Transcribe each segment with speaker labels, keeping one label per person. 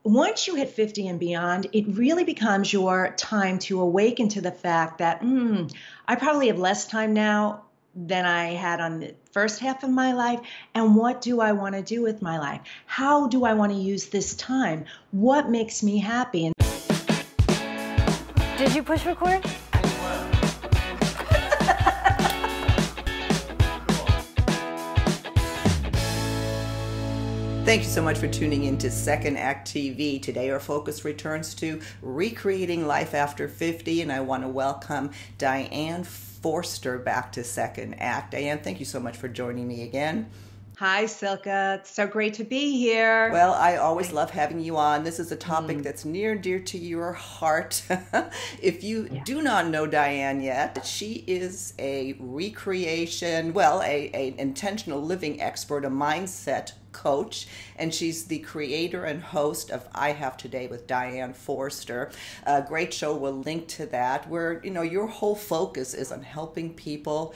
Speaker 1: once you hit 50 and beyond, it really becomes your time to awaken to the fact that I probably have less time now than I had on the first half of my life. And what do I want to do with my life? How do I want to use this time? What makes me happy? And
Speaker 2: did you push record?
Speaker 3: Thank you so much for tuning in to Second Act TV. Today our focus returns to recreating life after 50, and I want to welcome Diane Forster back to Second Act. Diane, thank you so much for joining me again.
Speaker 1: Hi, Silka. It's so great to be here.
Speaker 3: Well, I always love having you on. This is a topic that's near and dear to your heart. If you do not know Diane yet, she is a recreation, an intentional living expert, a mindset coach, and she's the creator and host of I Have Today with Diane Forster. A great show. We'll link to that, where your whole focus is on helping people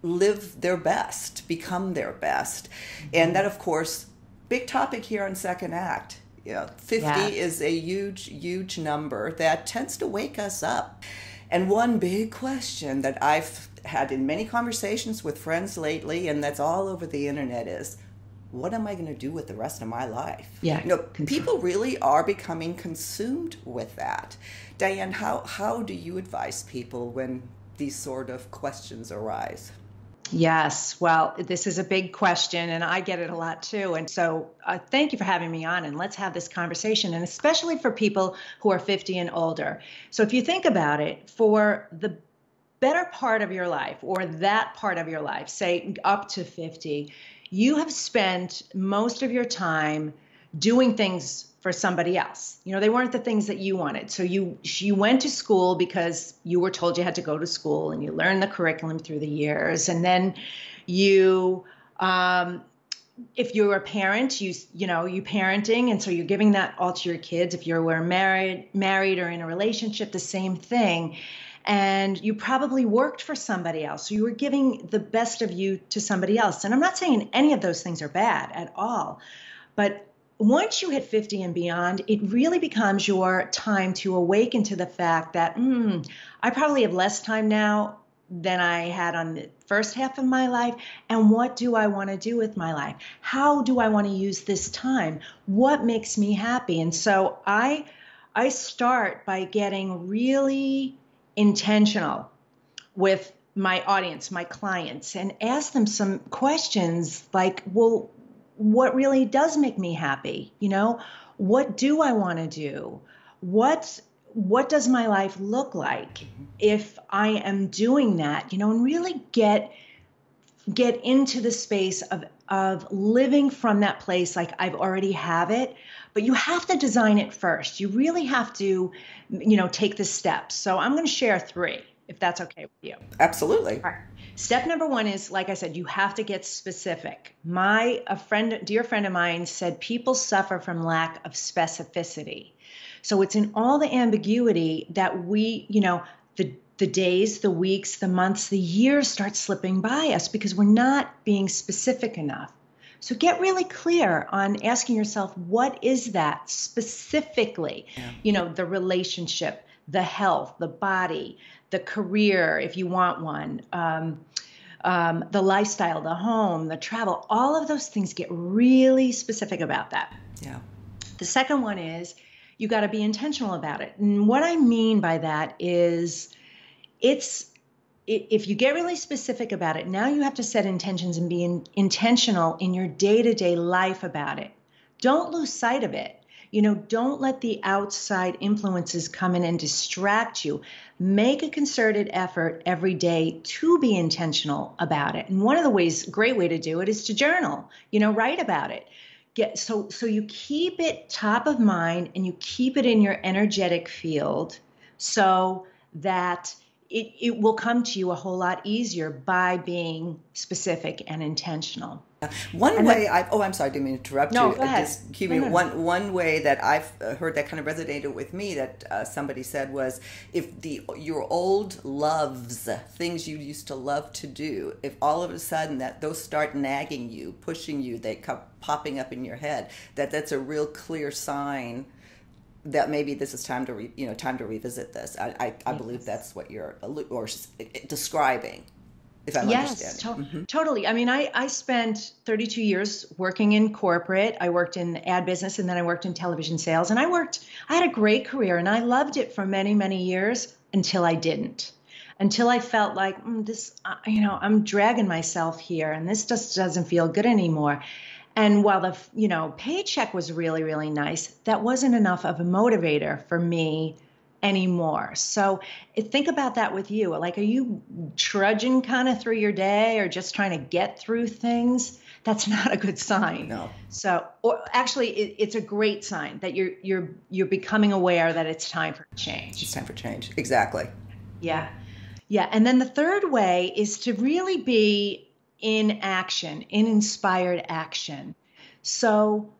Speaker 3: live their best, become their best. And that, of course, big topic here on Second Act. 50 is a huge number that tends to wake us up. And one big question that I've had in many conversations with friends lately, and that's all over the internet, is, what am I going to do with the rest of my life? People really are becoming consumed with that. Diane, how do you advise people when these sort of questions arise?
Speaker 1: Yes, well, this is a big question, and I get it a lot too. And so thank you for having me on, and let's have this conversation, and especially for people who are 50 and older. So if you think about it, for the better part of your life, or that part of your life, say up to 50, you have spent most of your time doing things for somebody else. They weren't the things that you wanted. So you went to school because you were told you had to go to school, and you learned the curriculum through the years. And then you, if you're a parent, you parenting, and so you're giving that all to your kids. If you were married or in a relationship, the same thing. And you probably worked for somebody else. So you were giving the best of you to somebody else. And I'm not saying any of those things are bad at all, but once you hit 50 and beyond, it really becomes your time to awaken to the fact that I probably have less time now than I had on the first half of my life. And what do I want to do with my life? How do I want to use this time? What makes me happy? And so I start by getting really intentional with my audience, my clients, and ask them some questions like, well, what really does make me happy? What do I want to do? What does my life look like if I am doing that? And really get into the space of living from that place like I've already have it. But you have to design it first. You really have to, take the steps. So I'm going to share 3, if that's okay with you.
Speaker 3: Absolutely.
Speaker 1: All right. Step number 1 is, like I said, you have to get specific. A dear friend of mine said people suffer from lack of specificity. So it's in all the ambiguity that we, the days, the weeks, the months, the years start slipping by us because we're not being specific enough. So get really clear on asking yourself, what is that specifically? The relationship, the health, the body, the career, if you want one, the lifestyle, the home, the travel, all of those things. Get really specific about that.
Speaker 3: Yeah.
Speaker 1: The second one is you got to be intentional about it. And what I mean by that is if you get really specific about it, now you have to set intentions and be intentional in your day-to-day life about it. Don't lose sight of it. Don't let the outside influences come in and distract you. Make a concerted effort every day to be intentional about it. And one of the great way to do it is to journal, write about it. So you keep it top of mind and you keep it in your energetic field so that it will come to you a whole lot easier by being specific and intentional.
Speaker 3: I'm sorry, I didn't mean to interrupt you.
Speaker 1: No, go ahead.
Speaker 3: One way that I've heard that kind of resonated with me that somebody said was, if your old loves, things you used to love to do, if all of a sudden those start nagging you, pushing you, they come popping up in your head, that's a real clear sign that maybe this is time to time to revisit this. I
Speaker 1: Yes.
Speaker 3: believe that's what you're describing, if I'm
Speaker 1: Yes,
Speaker 3: understanding.
Speaker 1: totally. I mean, I spent 32 years working in corporate. I worked in the ad business, and then I worked in television sales. And I had a great career, and I loved it for many, many years until I didn't. Until I felt like I'm dragging myself here, and this just doesn't feel good anymore. And while the paycheck was really, really nice, that wasn't enough of a motivator for me anymore. So think about that with you. Like, are you trudging kind of through your day or just trying to get through things? That's not a good sign.
Speaker 3: No.
Speaker 1: So, or actually, it's a great sign that you're becoming aware that it's time for change.
Speaker 3: It's time for change. Exactly.
Speaker 1: Yeah. Yeah. And then the third way is to really be in action, in inspired action. So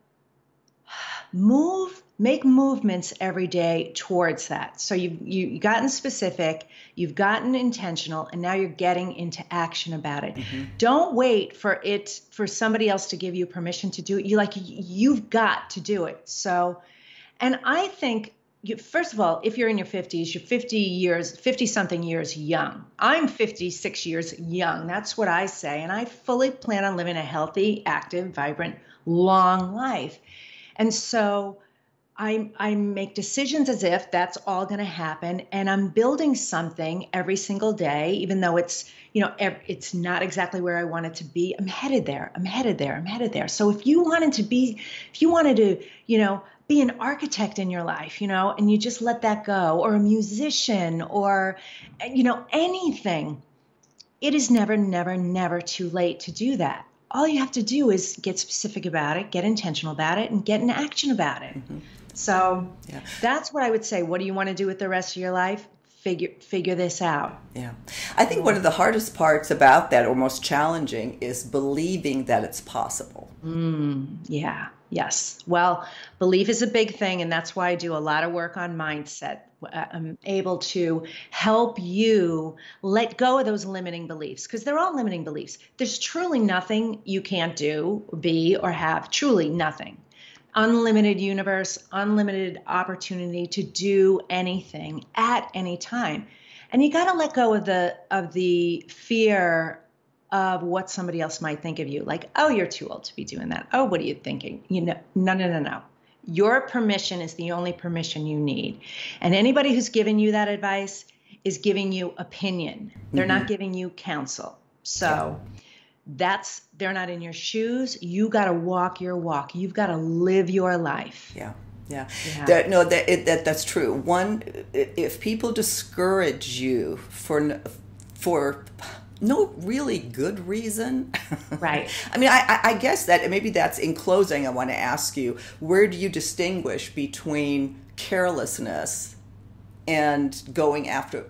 Speaker 1: make movements every day towards that. So you've gotten specific, you've gotten intentional, and now you're getting into action about it. Mm-hmm. Don't wait for somebody else to give you permission to do it. You've got to do it. So, and I think, first of all, if you're in your 50s, you're 50 something years young. I'm 56 years young. That's what I say. And I fully plan on living a healthy, active, vibrant, long life. And so I make decisions as if that's all going to happen, and I'm building something every single day, even though it's not exactly where I want it to be. I'm headed there. So if you wanted to be an architect in your life, and you just let that go, or a musician, or anything, it is never, never, never too late to do that. All you have to do is get specific about it, get intentional about it, and get in action about it. Mm-hmm. So That's what I would say. What do you want to do with the rest of your life? Figure this out.
Speaker 3: Yeah. I think one of the hardest parts about that, or most challenging, is believing that it's possible.
Speaker 1: Yeah. Yes. Well, belief is a big thing, and that's why I do a lot of work on mindset. I'm able to help you let go of those limiting beliefs, because they're all limiting beliefs. There's truly nothing you can't do, be, or have. Truly nothing. Unlimited universe, unlimited opportunity to do anything at any time. And you got to let go of the fear of what somebody else might think of you. Like, oh, you're too old to be doing that. Oh, what are you thinking? No. Your permission is the only permission you need. And anybody who's giving you that advice is giving you opinion. They're not giving you counsel. So they're not in your shoes. You got to walk your walk. You've got to live your life.
Speaker 3: Yeah. That's true. If people discourage you for no really good reason.
Speaker 1: Right.
Speaker 3: I mean, I guess that maybe that's, in closing, I want to ask you, where do you distinguish between carelessness and going after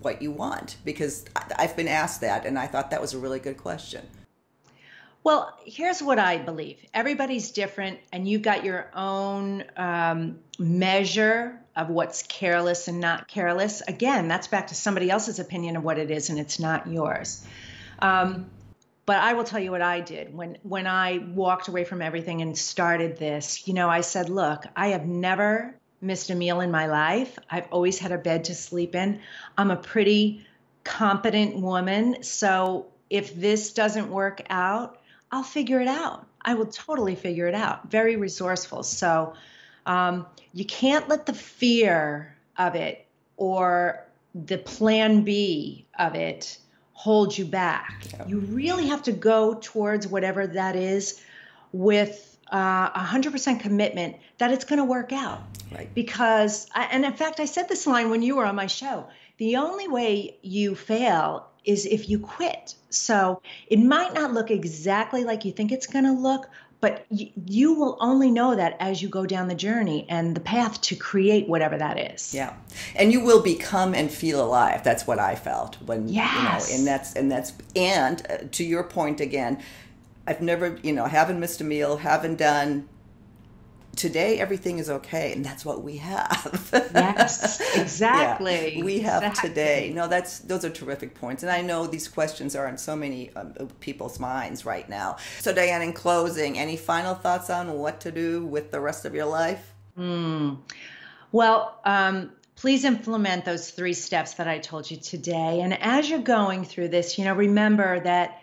Speaker 3: what you want? Because I've been asked that, and I thought that was a really good question.
Speaker 1: Well, here's what I believe. Everybody's different, and you've got your own measure of what's careless and not careless. Again, that's back to somebody else's opinion of what it is, and it's not yours. But I will tell you what I did when I walked away from everything and started this. I said, look, I have never missed a meal in my life. I've always had a bed to sleep in. I'm a pretty competent woman. So if this doesn't work out, I'll figure it out. I will totally figure it out. Very resourceful. So you can't let the fear of it or the plan B of it hold you back. Yeah. You really have to go towards whatever that is with 100% commitment that it's going to work out.
Speaker 3: Right.
Speaker 1: Because, and in fact, I said this line when you were on my show, the only way you fail is if you quit. So it might not look exactly like you think it's going to look, but you will only know that as you go down the journey and the path to create whatever that is.
Speaker 3: Yeah. And you will become and feel alive. That's what I felt when,
Speaker 1: yes.
Speaker 3: And to your point again, I've never, haven't missed a meal, haven't done. Today, everything is okay, and that's what we have.
Speaker 1: Yes, exactly.
Speaker 3: Yeah, we have today. No, those are terrific points, and I know these questions are on so many people's minds right now. So, Diane, in closing, any final thoughts on what to do with the rest of your life?
Speaker 1: Well, please implement those 3 steps that I told you today. And as you're going through this, remember that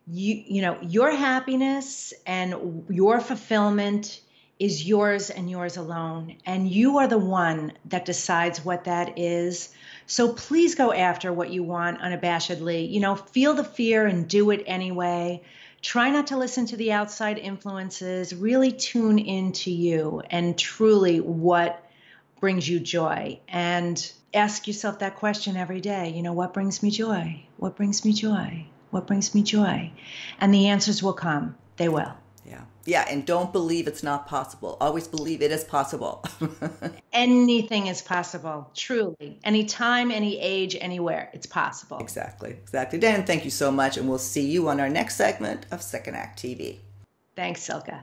Speaker 1: your happiness and your fulfillment is yours and yours alone. And you are the one that decides what that is. So please go after what you want unabashedly. Feel the fear and do it anyway. Try not to listen to the outside influences. Really tune into you and truly what brings you joy. And ask yourself that question every day. What brings me joy? What brings me joy? What brings me joy? And the answers will come. They will.
Speaker 3: Yeah. Yeah. And don't believe it's not possible. Always believe it is possible.
Speaker 1: Anything is possible. Truly. Anytime, any age, anywhere. It's possible.
Speaker 3: Exactly. Exactly. Dan, thank you so much. And we'll see you on our next segment of Second Act TV.
Speaker 1: Thanks, Silke.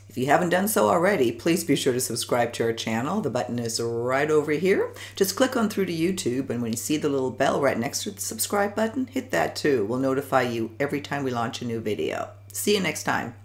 Speaker 3: If you haven't done so already, please be sure to subscribe to our channel. The button is right over here. Just click on through to YouTube, and when you see the little bell right next to the subscribe button, hit that too. We'll notify you every time we launch a new video. See you next time.